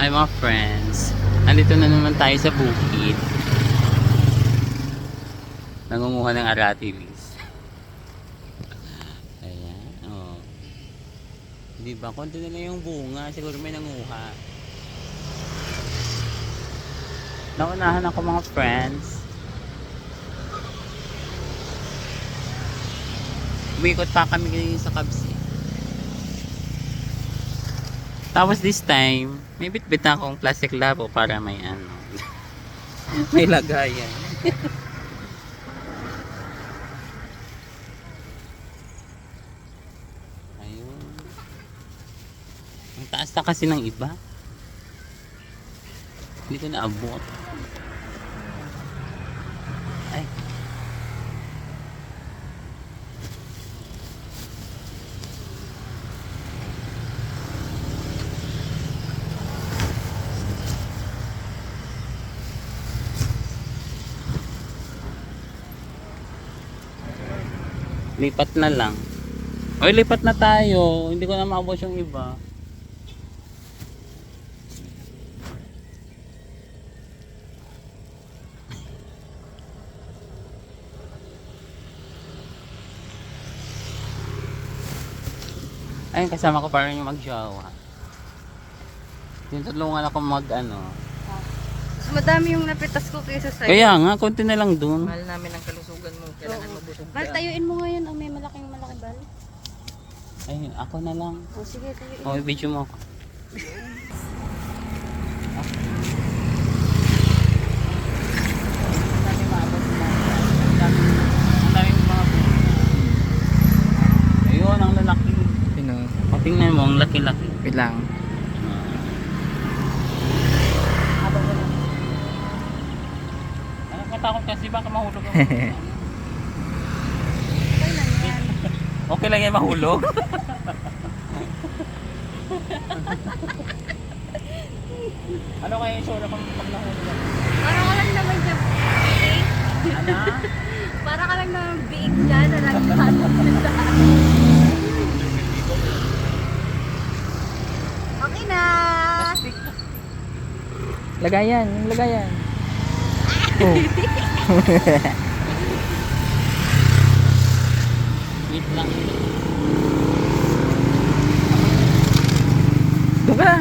Ay mga friends, nandito na naman tayo sa bukid. Nangunguha ng aratilis. Ayan, oh. Di ba? Konti na lang yung bunga. Siguro may nanguha. Naunahan ako mga friends. Umikot pa kami ngayon sa Kabsi. Tapos this time, may bitbit na akong plastic labo para may ano. May lagayan. Ayun. Ang taas na kasi ng iba. Hindi ko naabot. Ay. Lipat na lang. Oy, lipat na tayo. Hindi ko na maabot yung iba. Ayun, kasama ko parang yung mag-jowa. Tinutulungan ako mag-ano. Mas madami yung napitas ko kaysa sa'yo. Kaya nga, konti na lang dun. Mahal namin ang kalusugan mo. Kailangan mabusog Bal, ka. tayuin mo ngayon. Oh, may malaki bal. Ayun, ako na lang. Oh, sige, tayuin. O, i-video mo ako. Ayun, ang lalaki. Pino, Tingnan mo, ang laki-laki. pilang. Nakatakot kasi baka mahulog ako. Okay lang yan. Okay lang yan mahulog. Ano kaya yung sura kung pag nahulog ako? Para ka lang naman dyan biig. Ano? Para ka lang naman biig dyan. Nalagyan. Okay na. Lagayan, yung lagayan. Oh. Wait lang. Doon ka.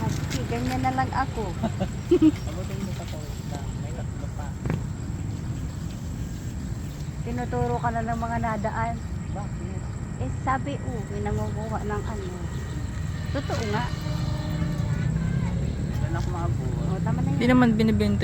Okay, ganyan na lang ako. Abutin mo pa to. May tatlo pa. Tinuturo ka na ng mga nadaan. Bakit? Eh, sabi, may nangukuha ng ano. Totoo nga. Wala na ako maabot. O, tama na Hindi yan. naman binibenta